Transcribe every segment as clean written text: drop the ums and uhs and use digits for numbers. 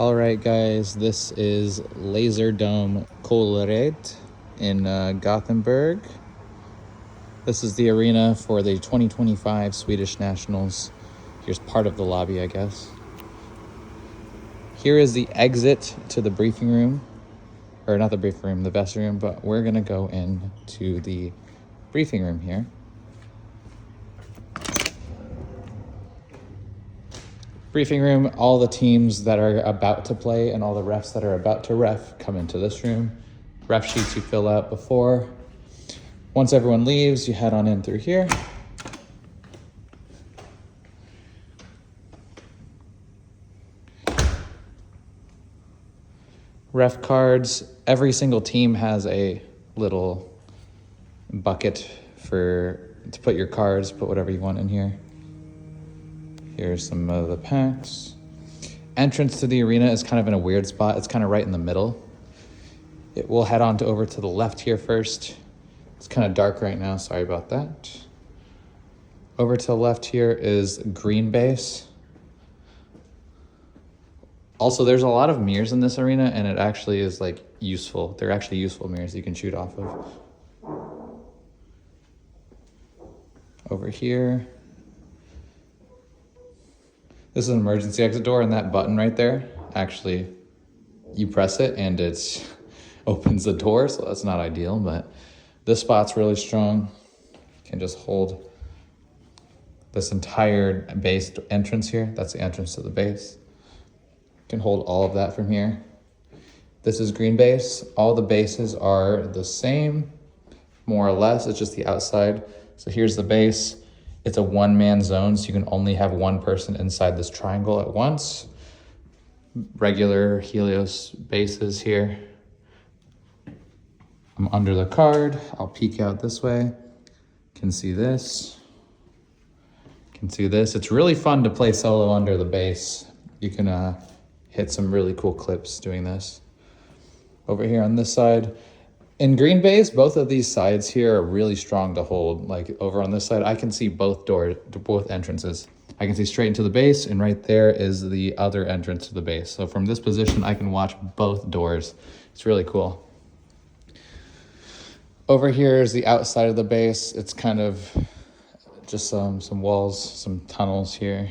All right, guys, this is Laserdome Colored in Gothenburg. This is the arena for the 2025 Swedish Nationals. Here's part of the lobby, I guess. Here is the exit to the briefing room, or not the briefing room, the vest room, but we're gonna go into the briefing room here. Briefing room, all the teams that are about to play and all the refs that are about to ref come into this room. Ref sheets you fill out before. Once everyone leaves, you head on in through here. Ref cards, every single team has a little bucket to put your cards, put whatever you want in here. Here's some of the packs. Entrance to the arena is kind of in a weird spot. It's kind of right in the middle. We'll head on over to the left here first. It's kind of dark right now, sorry about that. Over to the left here is green base. Also, there's a lot of mirrors in this arena, and it actually is like useful. They're actually useful mirrors you can shoot off of. Over here. This is an emergency exit door, and that button right there, actually, you press it and it opens the door, so that's not ideal, but this spot's really strong. You can just hold this entire base entrance here. That's the entrance to the base. You can hold all of that from here. This is green base. All the bases are the same, more or less. It's just the outside. So here's the base. It's a one-man zone, so you can only have one person inside this triangle at once. Regular Helios bases here. I'm under the card. I'll peek out this way. Can see this. Can see this. It's really fun to play solo under the base. You can hit some really cool clips doing this. Over here on this side, in green base, both of these sides here are really strong to hold. Like over on this side, I can see both entrances. I can see straight into the base, and right there is the other entrance to the base. So from this position, I can watch both doors. It's really cool. Over here is the outside of the base. It's kind of just some walls, some tunnels here.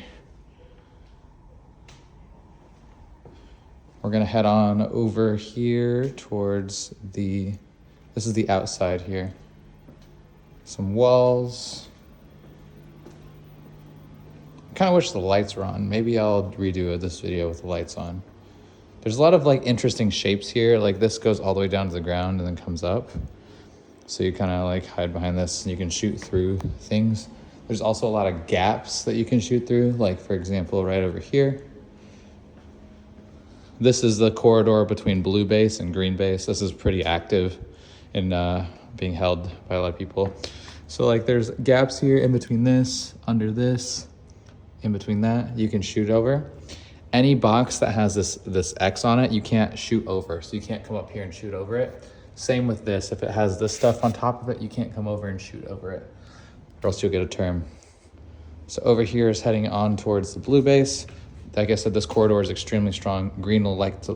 We're gonna head on over here towards this is the outside here. Some walls. I kind of wish the lights were on. Maybe I'll redo this video with the lights on. There's a lot of like interesting shapes here. Like this goes all the way down to the ground and then comes up. So you kind of like hide behind this and you can shoot through things. There's also a lot of gaps that you can shoot through. Like for example, right over here. This is the corridor between blue base and green base. This is pretty active and being held by a lot of people. So like there's gaps here in between this, under this, in between that, you can shoot over. Any box that has this X on it, you can't shoot over. So you can't come up here and shoot over it. Same with this, if it has this stuff on top of it, you can't come over and shoot over it, or else you'll get a term. So over here is heading on towards the blue base. Like I said, this corridor is extremely strong. Green likes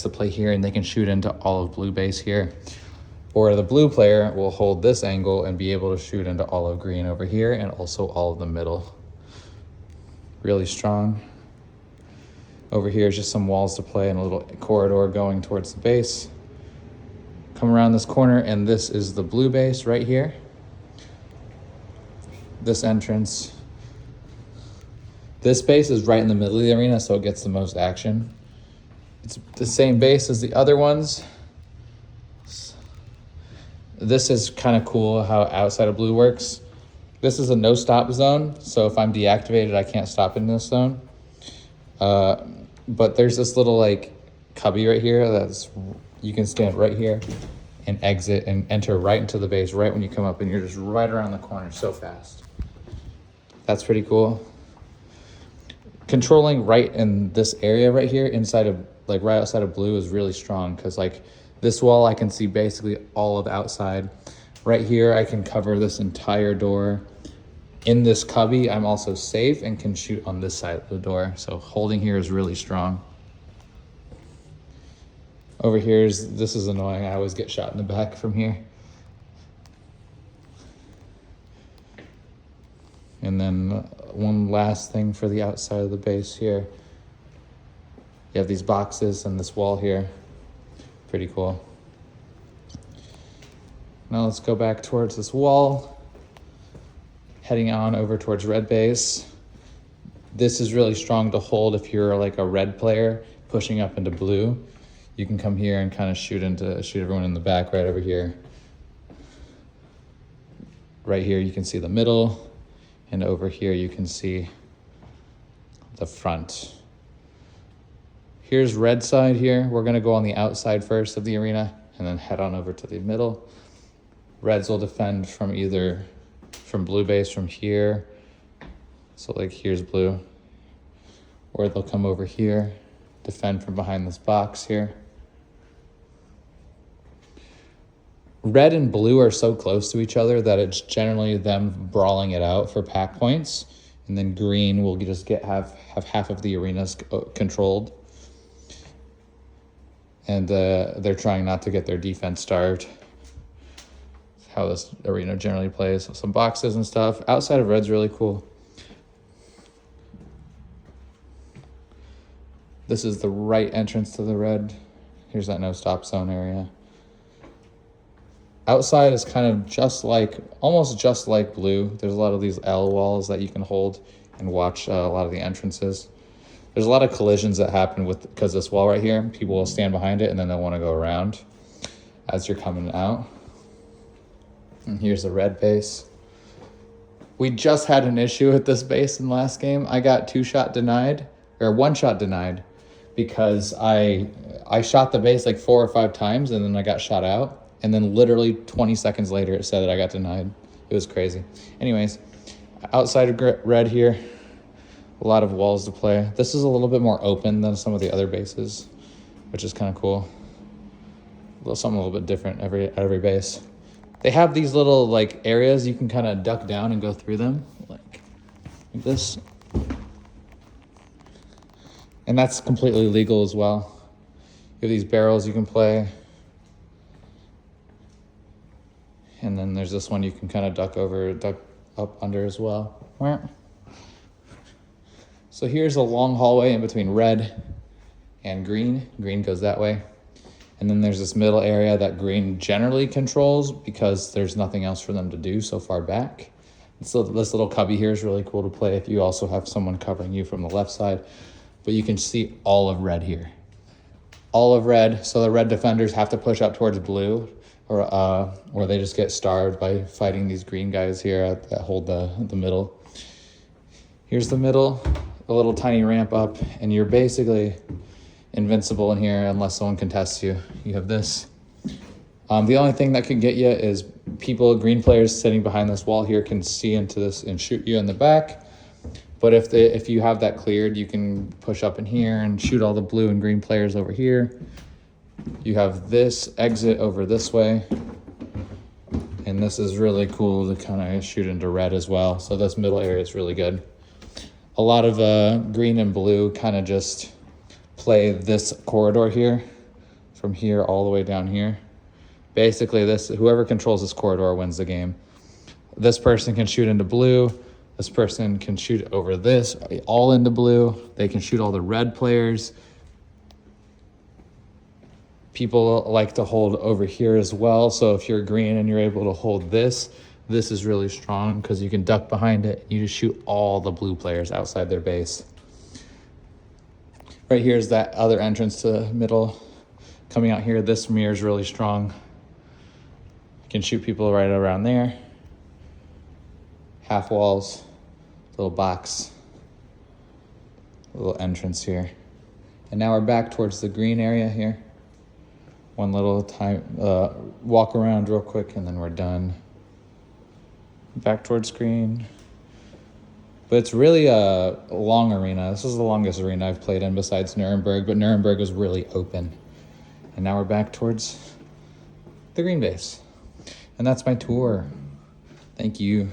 to play here, and they can shoot into all of blue base here. Or the blue player will hold this angle and be able to shoot into all of green over here and also all of the middle. Really strong. Over here is just some walls to play and a little corridor going towards the base. Come around this corner, and this is the blue base right here. This entrance. This base is right in the middle of the arena, so it gets the most action. It's the same base as the other ones. This is kind of cool how outside of blue works. This is a no stop zone, so if I'm deactivated, I can't stop in this zone. But there's this little like cubby right here you can stand right here and exit and enter right into the base right when you come up, and you're just right around the corner so fast. That's pretty cool. Controlling right in this area right here inside of like right outside of blue is really strong, because like this wall I can see basically all of outside. Right here I can cover this entire door. In this cubby I'm also safe and can shoot on this side of the door, so holding here is really strong. Over here this is annoying. I always get shot in the back from here. And then one last thing for the outside of the base here. You have these boxes and this wall here. Pretty cool. Now let's go back towards this wall. Heading on over towards red base. This is really strong to hold if you're like a red player pushing up into blue. You can come here and kind of shoot everyone in the back right over here. Right here you can see the middle, and over here you can see the front. Here's red side here. We're gonna go on the outside first of the arena and then head on over to the middle. Reds will defend from blue base from here. So like here's blue. Or they'll come over here, defend from behind this box here. Red and blue are so close to each other that it's generally them brawling it out for pack points. And then green will just have half of the arenas controlled. And they're trying not to get their defense starved. That's how this arena generally plays. So some boxes and stuff. Outside of red's really cool. This is the right entrance to the red. Here's that no stop zone area. Outside is kind of almost just like blue. There's a lot of these L walls that you can hold and watch a lot of the entrances. There's a lot of collisions that happen because this wall right here, people will stand behind it and then they'll want to go around as you're coming out. And here's the red base. We just had an issue with this base in the last game. I got one shot denied because I shot the base like 4 or 5 times and then I got shot out. And then literally 20 seconds later, it said that I got denied. It was crazy. Anyways, outside of red here, a lot of walls to play. This is a little bit more open than some of the other bases, which is kind of cool. Something a little bit different at every base. They have these little like areas you can kind of duck down and go through them, like this. And that's completely legal as well. You have these barrels you can play. And then there's this one you can kind of duck up under as well. So here's a long hallway in between red and green. Green goes that way. And then there's this middle area that green generally controls because there's nothing else for them to do so far back. So this little cubby here is really cool to play if you also have someone covering you from the left side. But you can see all of red here. All of red, so the red defenders have to push up towards blue, or they just get starved by fighting these green guys here that hold the middle. Here's the middle, a little tiny ramp up, and you're basically invincible in here unless someone contests you. You have this. The only thing that can get you is green players sitting behind this wall here can see into this and shoot you in the back. But if you have that cleared, you can push up in here and shoot all the blue and green players over here. You have this exit over this way. And this is really cool to kind of shoot into red as well. So this middle area is really good. A lot of green and blue kind of just play this corridor here, from here all the way down here. Basically, whoever controls this corridor wins the game. This person can shoot into blue. This person can shoot over this, all into blue. They can shoot all the red players. People like to hold over here as well. So if you're green and you're able to hold this is really strong because you can duck behind it. You just shoot all the blue players outside their base. Right here is that other entrance to the middle. Coming out here, this mirror is really strong. You can shoot people right around there. Half walls, little box, little entrance here. And now we're back towards the green area here. One little time, walk around real quick and then we're done. Back towards green. But it's really a long arena. This is the longest arena I've played in besides Nuremberg, but Nuremberg was really open. And now we're back towards the green base. And that's my tour. Thank you.